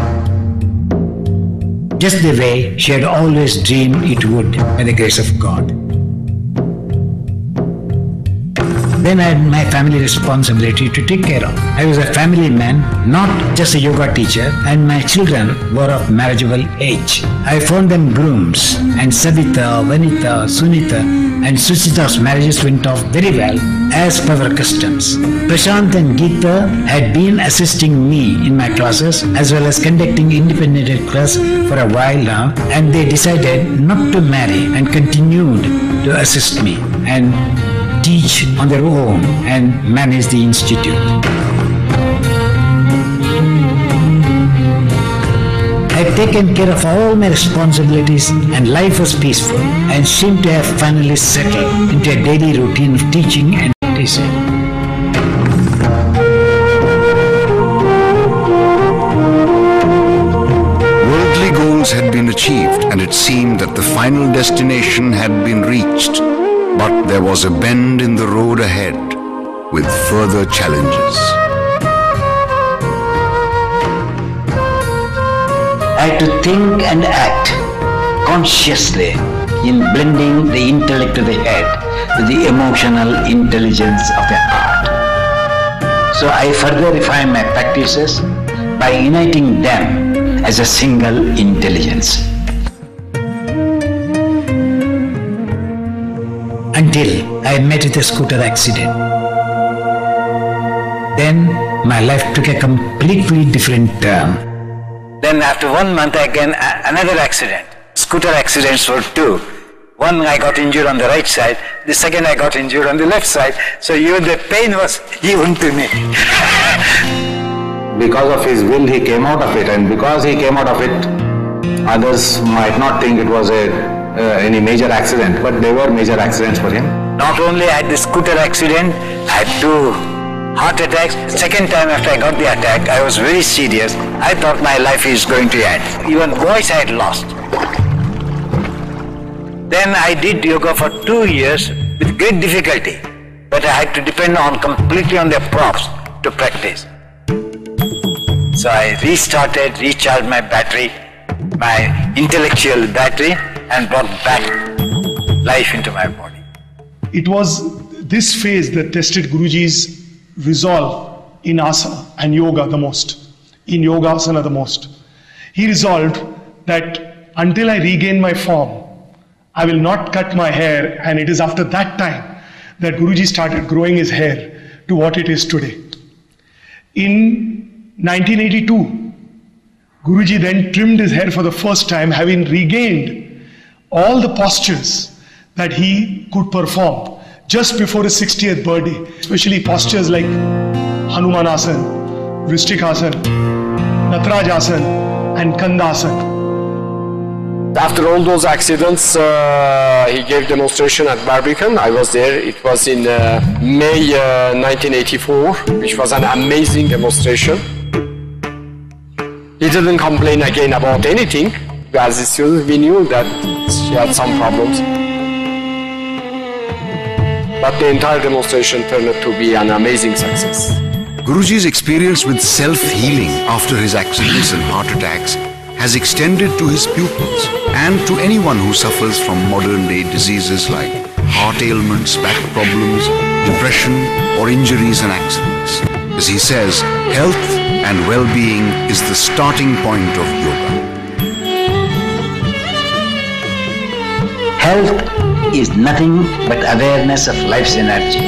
Just the way she had always dreamed it would by the grace of God. Then I had my family responsibility to take care of. I was a family man, not just a yoga teacher, and my children were of marriageable age. I found them grooms, and Sabita, Vanita, Sunita, and Suchita's marriages went off very well, as per our customs. Prashant and Geeta had been assisting me in my classes, as well as conducting independent class for a while now, and they decided not to marry and continued to assist me and teach on their own and manage the institute. I had taken care of all my responsibilities and life was peaceful and seemed to have finally settled into a daily routine of teaching and teaching. Worldly goals had been achieved and it seemed that the final destination had been reached. But there was a bend in the road ahead with further challenges. I had to think and act consciously in blending the intellect of the head with the emotional intelligence of the heart. So I further refined my practices by uniting them as a single intelligence. Until I met with a scooter accident. Then my life took a completely different turn. Then after 1 month again, another accident. Scooter accidents were 2. One I got injured on the right side, the second I got injured on the left side. So even the pain was even to me. Because of his will, he came out of it, and because he came out of it, others might not think it was any major accident, but they were major accidents for him. Not only I had the scooter accident, I had 2 heart attacks. Second time after I got the attack, I was very serious. I thought my life is going to end. Even voice I had lost. Then I did yoga for 2 years with great difficulty, but I had to depend completely on the props to practice. So I restarted, recharged my battery, my intellectual battery, and brought back life into my body. It was this phase that tested Guruji's resolve in asana and yoga the most, in yoga asana the most. He resolved that until I regain my form, I will not cut my hair, and it is after that time that Guruji started growing his hair to what it is today. In 1982, Guruji then trimmed his hair for the first time, having regained all the postures that he could perform just before his 60th birthday, especially postures like Hanumanasana, Vrishtikasana, Natarajasana, and Kandasana. After all those accidents, he gave demonstration at Barbican. I was there. It was in May 1984, which was an amazing demonstration. He didn't complain again about anything. As a student, we knew that she had some problems. But the entire demonstration turned out to be an amazing success. Guruji's experience with self-healing after his accidents and heart attacks has extended to his pupils and to anyone who suffers from modern-day diseases like heart ailments, back problems, depression, or injuries and accidents. As he says, health and well-being is the starting point of yoga. Health is nothing but awareness of life's energy.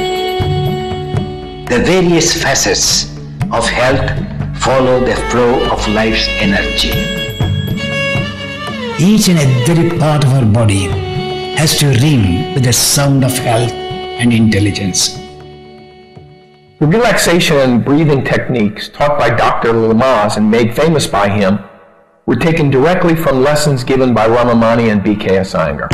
The various facets of health follow the flow of life's energy. Each and every part of our body has to ring with the sound of health and intelligence. The relaxation and breathing techniques taught by Dr. Lamaze and made famous by him were taken directly from lessons given by Ramamani and B.K. Iyengar.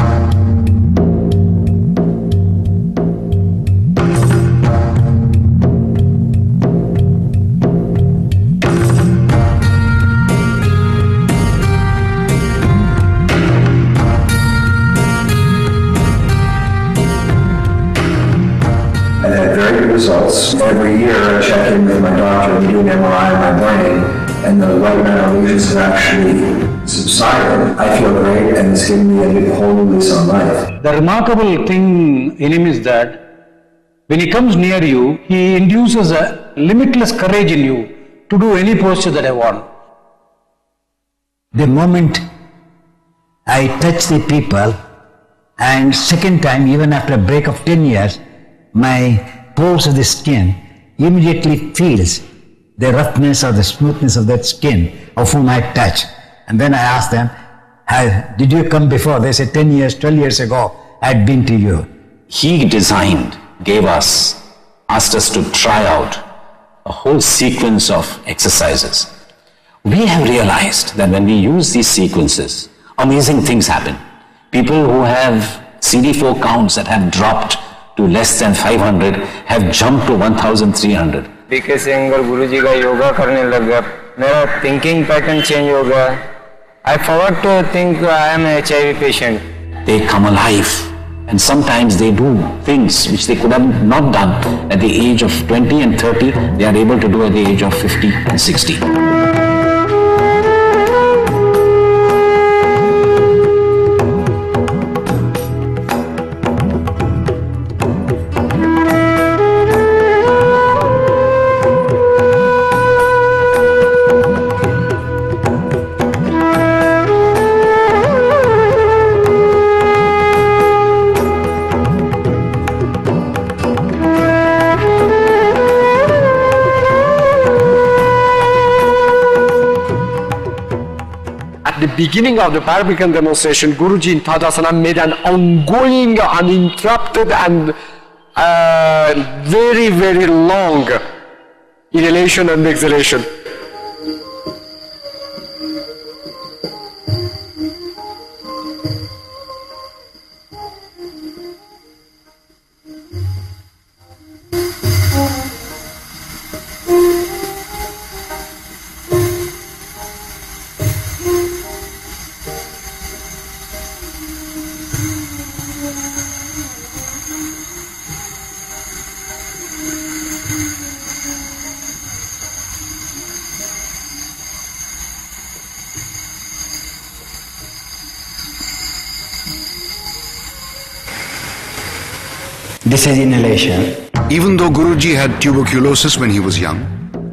Results. Every year I check in with my doctor and do an MRI of my brain, and the white matter lesions have actually subsided. I feel great, and it's given me a whole new lease on life. The remarkable thing in him is that when he comes near you, he induces a limitless courage in you to do any posture that I want. The moment I touch the people, and second time, even after a break of 10 years, my pores of the skin immediately feels the roughness or the smoothness of that skin of whom I touch. And then I ask them, did you come before? They say 10 years, 12 years ago, I had been to you. He designed, asked us to try out a whole sequence of exercises. We have realized that when we use these sequences, amazing things happen. People who have CD4 counts that have dropped to less than 500 have jumped to 1300. B.K. Iyengar Guruji का योगा करने लग गया, मेरा thinking pattern change हो गया. I forgot to think I am a HIV patient. They come alive, and sometimes they do things which they could have not done at the age of 20 and 30, they are able to do at the age of 50 and 60. the beginning of the Barbican demonstration, Guruji in Tadasana made an ongoing, uninterrupted and very, very long inhalation and exhalation. This is inhalation. Even though Guruji had tuberculosis when he was young,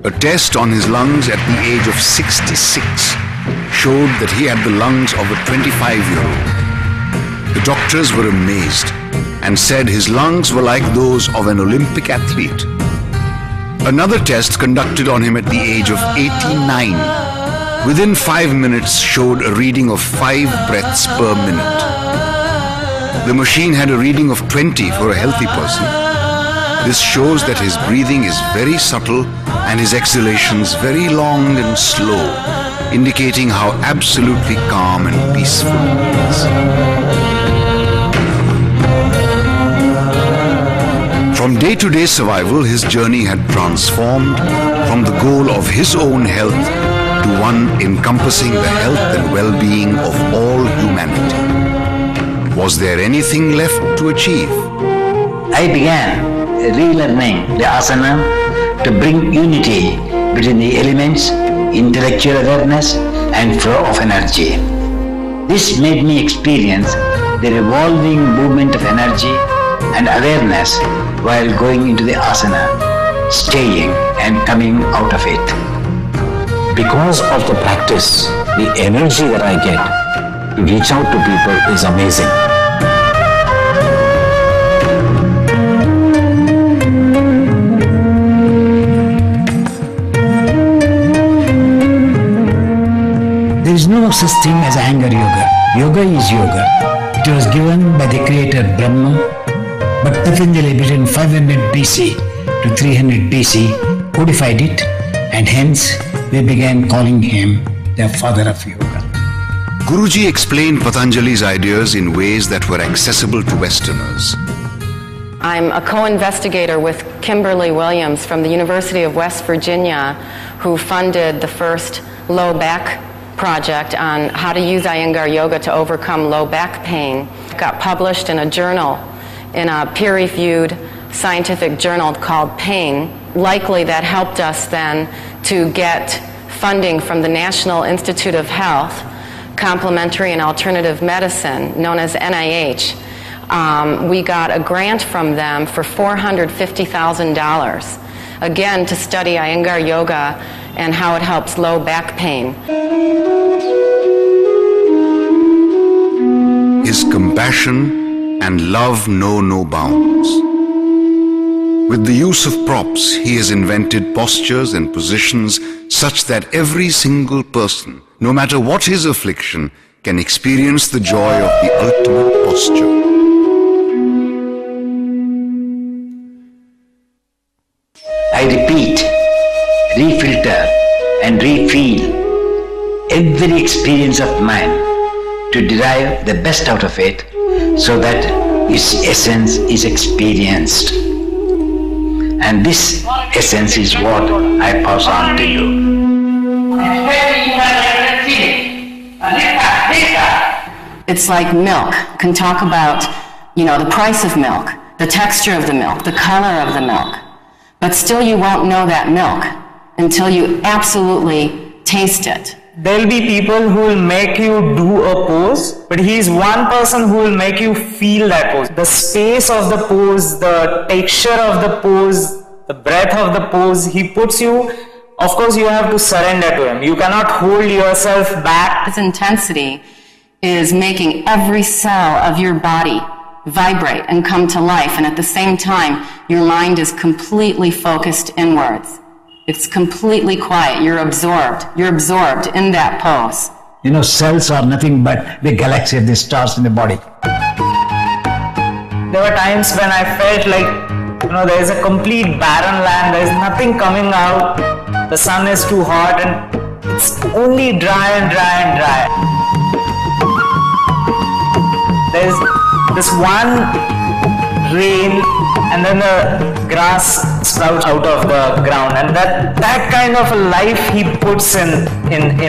a test on his lungs at the age of 66 showed that he had the lungs of a 25-year-old. The doctors were amazed and said his lungs were like those of an Olympic athlete. Another test conducted on him at the age of 89 within 5 minutes showed a reading of 5 breaths per minute. The machine had a reading of 20 for a healthy person. This shows that his breathing is very subtle and his exhalations very long and slow, indicating how absolutely calm and peaceful he is. From day-to-day survival, his journey had transformed from the goal of his own health to one encompassing the health and well-being of all humanity. Was there anything left to achieve? I began relearning the asana to bring unity between the elements, intellectual awareness and flow of energy. This made me experience the revolving movement of energy and awareness while going into the asana, staying and coming out of it. Because of the practice, the energy that I get to reach out to people is amazing. There is no such thing as anger yoga. Yoga is yoga. It was given by the creator Brahma, but Patanjali between 500 BC to 300 BC codified it, and hence we began calling him the father of yoga. Guruji explained Patanjali's ideas in ways that were accessible to Westerners. I'm a co-investigator with Kimberly Williams from the University of West Virginia, who funded the first low back project on how to use Iyengar Yoga to overcome low back pain. It got published in a journal, in a peer-reviewed scientific journal called Pain. Likely that helped us then to get funding from the National Institute of Health, Complementary and Alternative Medicine, known as NIH. We got a grant from them for $450,000, again to study Iyengar Yoga and how it helps low back pain. His compassion and love know no bounds. With the use of props, he has invented postures and positions such that every single person, no matter what his affliction, can experience the joy of the ultimate posture. I repeat, refilter and refeel every experience of mine to derive the best out of it so that its essence is experienced. And this essence is what I pass on to you. It's like milk. Can talk about, the price of milk, the texture of the milk, the color of the milk. But still you won't know that milk until you absolutely taste it. There'll be people who will make you do a pose, but he's one person who will make you feel that pose. The space of the pose, the texture of the pose, the breadth of the pose, he puts you, of course you have to surrender to him. You cannot hold yourself back. This intensity is making every cell of your body vibrate and come to life, and at the same time your mind is completely focused inwards. It's completely quiet. You're absorbed in that pose. cells are nothing but the galaxy of the stars in the body. There were times when I felt like, there is a complete barren land, there is nothing coming out, the sun is too hot and it's only dry and dry and dry. There is this one rain and then the grass sprouts out of the ground, and that kind of a life he puts in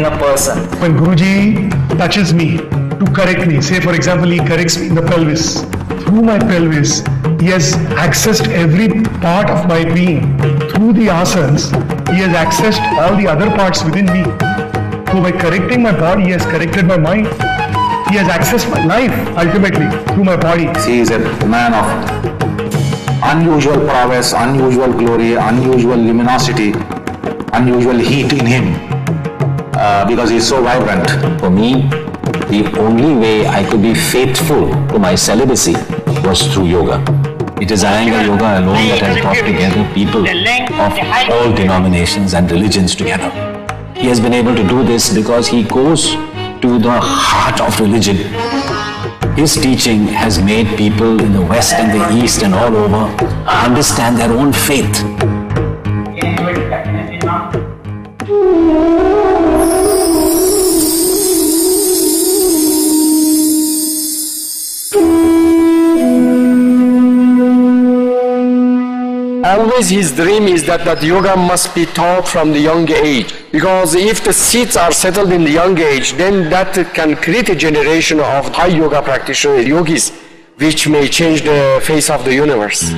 a person. When Guruji touches me to correct me, say for example he corrects me in the pelvis, through my pelvis he has accessed every part of my being. Through the asanas he has accessed all the other parts within me. So by correcting my body he has corrected my mind. He has accessed my life ultimately through my body. He is a man of unusual prowess, unusual glory, unusual luminosity, unusual heat in him because he is so vibrant. For me, the only way I could be faithful to my celibacy was through yoga. It is Iyengar Yoga alone that has brought together people of all denominations and religions together. He has been able to do this because he goes to the heart of religion. His teaching has made people in the West and the East and all over understand their own faith. Always his dream is that yoga must be taught from the young age, because if the seeds are settled in the young age, then that can create a generation of high yoga practitioners, yogis, which may change the face of the universe.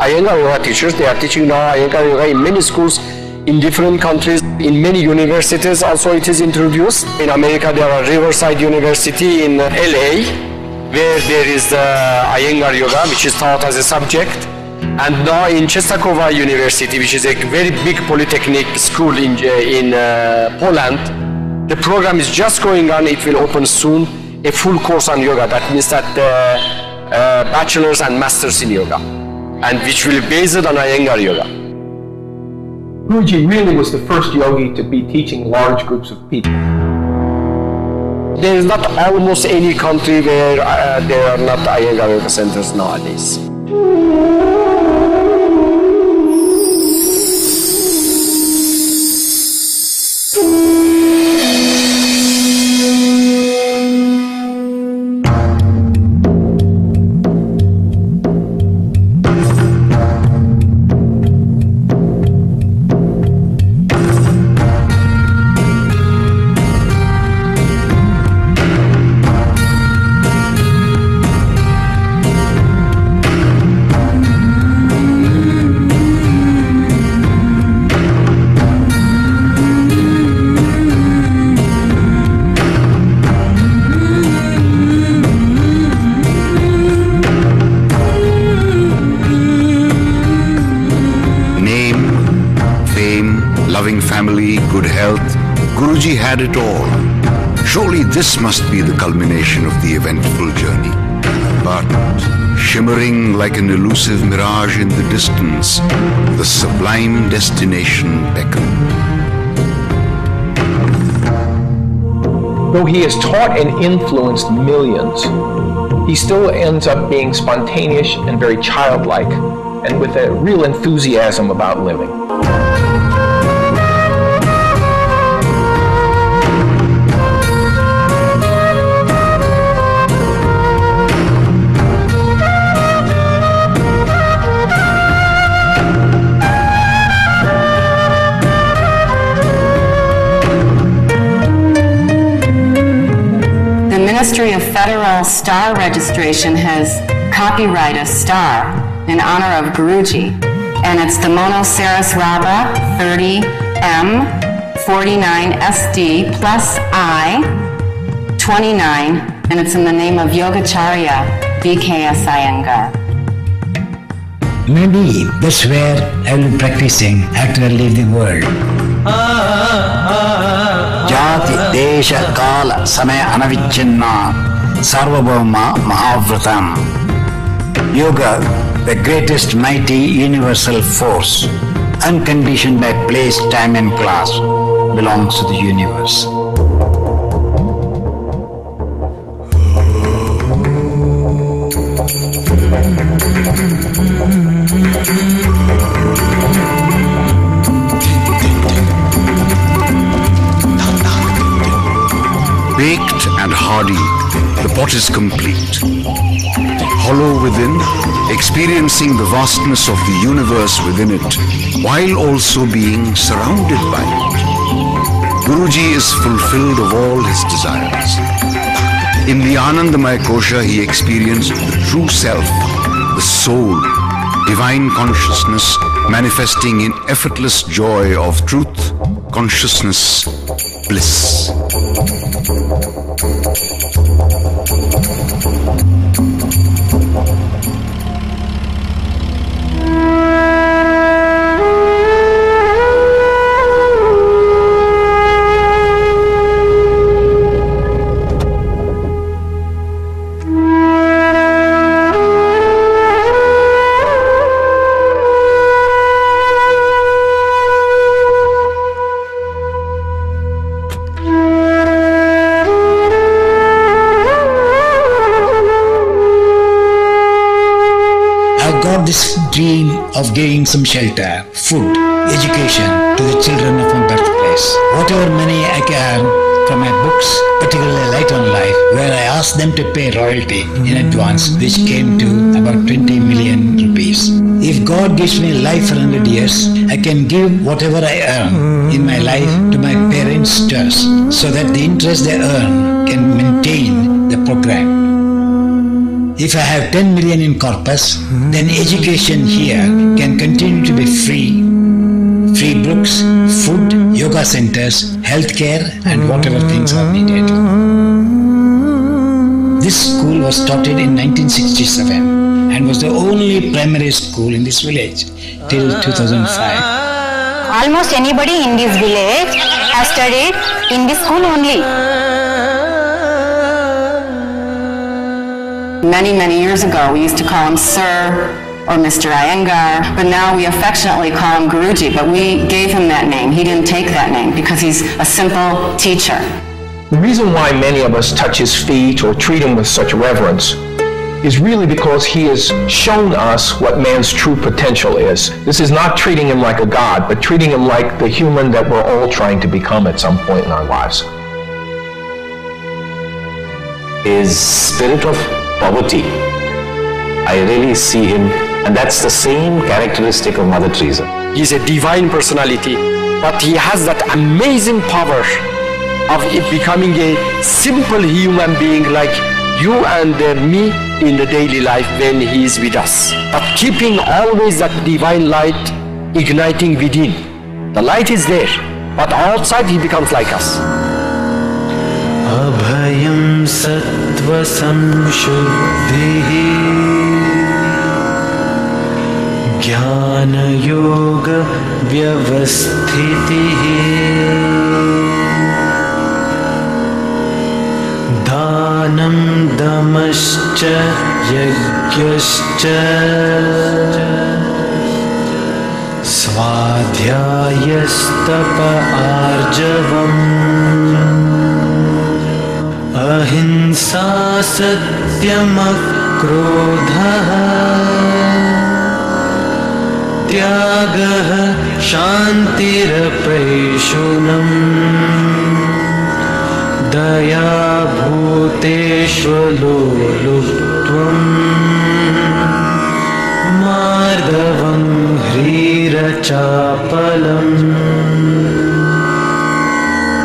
Iyengar Yoga teachers, they are teaching now Iyengar Yoga in many schools in different countries, in many universities also it is introduced. In America there are Riverside University in LA, where there is Iyengar Yoga, which is taught as a subject. And now in Częstochowa University, which is a very big polytechnic school in Poland, the program is just going on. It will open soon, a full course on yoga. That means that bachelors and masters in yoga, and which will be based on Iyengar Yoga. Guruji really was the first yogi to be teaching large groups of people. There is not almost any country where there are not Iyengar Yoga centers nowadays. Family, good health, Guruji had it all. Surely this must be the culmination of the eventful journey. But shimmering like an elusive mirage in the distance, the sublime destination beckoned. Though he has taught and influenced millions, he still ends up being spontaneous and very childlike, and with a real enthusiasm about living. The Ministry of Federal Star Registration has copyrighted a star in honor of Guruji, and it's the Mono Saraswaba 30M 49SD plus I 29, and it's in the name of Yogacharya BKS Iyengar. Maybe that's where I will be practicing after I leave the world. Jati, Desha, Kala, Samaya, Anavichinna, Sarvabhauma, Mahavratam. Yoga, the greatest mighty universal force, unconditioned by place, time and class, belongs to the universe. Baked and hardy, the pot is complete. Hollow within, experiencing the vastness of the universe within it, while also being surrounded by it. Guruji is fulfilled of all his desires. In the Anandamaya Kosha, he experienced the true self, the soul, divine consciousness manifesting in effortless joy of truth, consciousness, bliss. This dream of giving some shelter, food, education to the children of my birthplace. Whatever money I can earn from my books, particularly Light on Life, where I asked them to pay royalty in advance, which came to about 20 million rupees. If God gives me life for 100 years, I can give whatever I earn in my life to my parents' trust, so that the interest they earn can maintain the program. If I have 10 million in corpus, then education here can continue to be free. Free books, food, yoga centers, healthcare, and whatever things are needed. This school was started in 1967 and was the only primary school in this village till 2005. Almost anybody in this village has studied in this school only. Many years ago, we used to call him Sir or Mr. Iyengar, but now we affectionately call him Guruji, but we gave him that name. He didn't take that name because he's a simple teacher. The reason why many of us touch his feet or treat him with such reverence is really because he has shown us what man's true potential is. This is not treating him like a god, but treating him like the human that we're all trying to become at some point in our lives. His spirit of poverty, I really see him, and that's the same characteristic of Mother Teresa. He's a divine personality, but he has that amazing power of becoming a simple human being like you and me in the daily life when he is with us. But keeping always that divine light igniting within. The light is there, but outside he becomes like us. Abhayam sattva samshuddhihi Jnana yoga vyavasthitihi Dhanam damascha yagyascha Svadhyayastapa arjavam Ahimsa satyam akrodha Tyagah shantirapeshunam Daya bhuteshvaloluptvam Mardavam hrirachapalam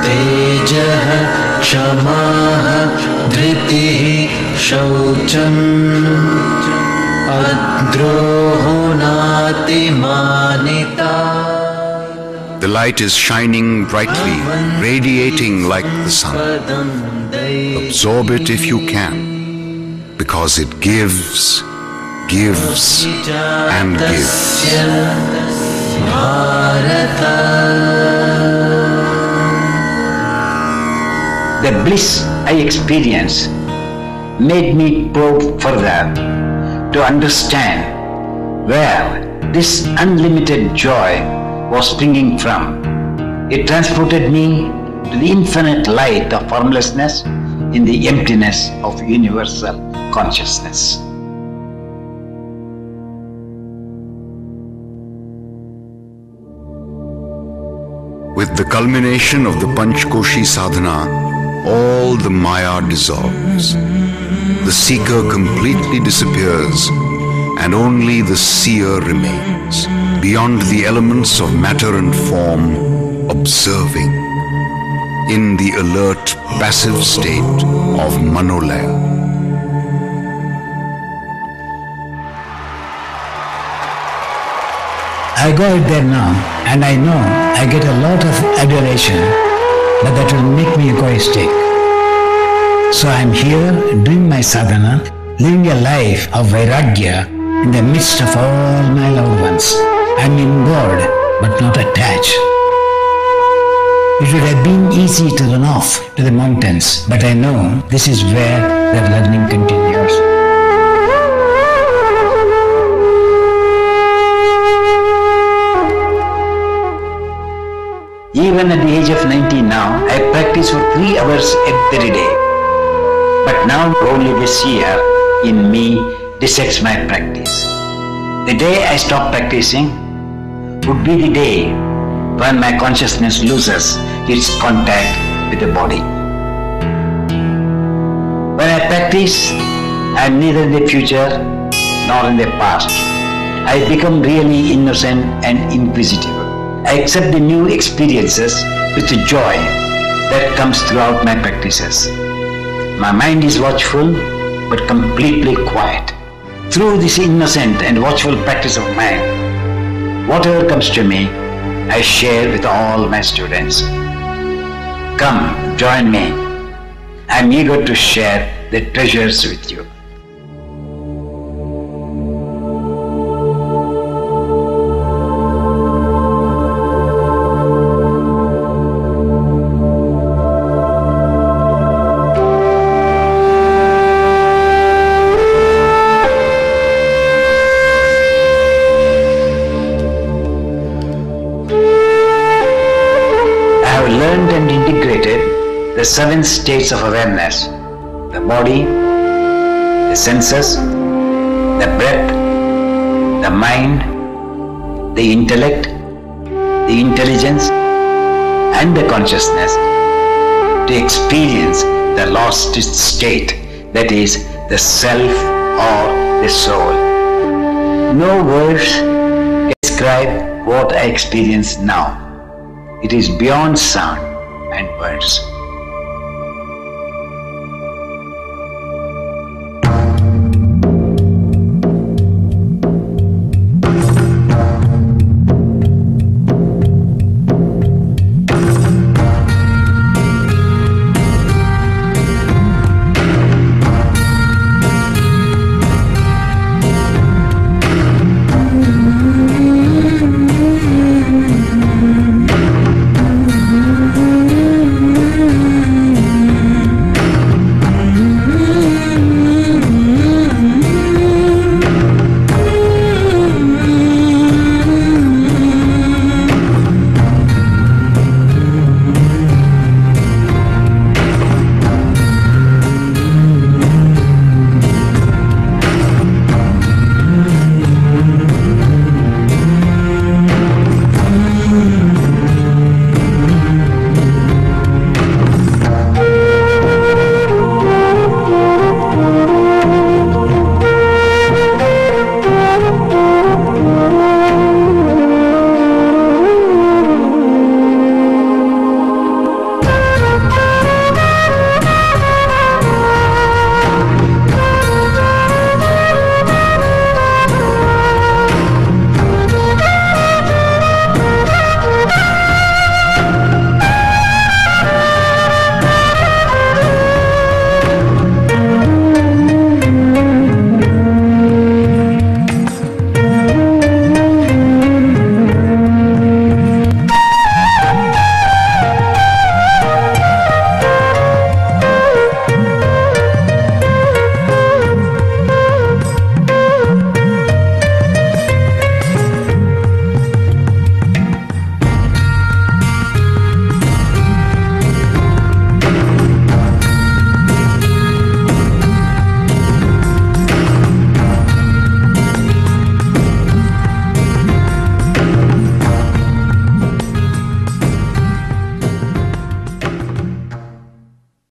Tejah Kshamaha dhritihi shaucham adroho natimanita. The light is shining brightly, radiating like the sun. Absorb it if you can, because it gives, gives, and gives. The bliss I experienced made me probe further to understand where this unlimited joy was springing from. It transported me to the infinite light of formlessness in the emptiness of universal consciousness. With the culmination of the Panchkoshi sadhana, all the Maya dissolves. The seeker completely disappears, and only the seer remains, beyond the elements of matter and form, observing, in the alert, passive state of Manolaya. I go out there now, and I know I get a lot of adoration, but that will make me egoistic. So I'm here doing my sadhana, living a life of vairagya in the midst of all my loved ones. I'm involved, but not attached. It would have been easy to run off to the mountains, but I know this is where the learning continues. Even at the age of 90 now, I practice for 3 hours every day. But now only this year in me dissects my practice. The day I stop practicing would be the day when my consciousness loses its contact with the body. When I practice, I am neither in the future nor in the past. I become really innocent and inquisitive. I accept the new experiences with the joy that comes throughout my practices. My mind is watchful but completely quiet. Through this innocent and watchful practice of mine, whatever comes to me, I share with all my students. Come, join me. I am eager to share the treasures with you. The 7 states of awareness: the body, the senses, the breath, the mind, the intellect, the intelligence, and the consciousness, to experience the lost state, that is, the self or the soul. No words can describe what I experience now. It is beyond sound and words.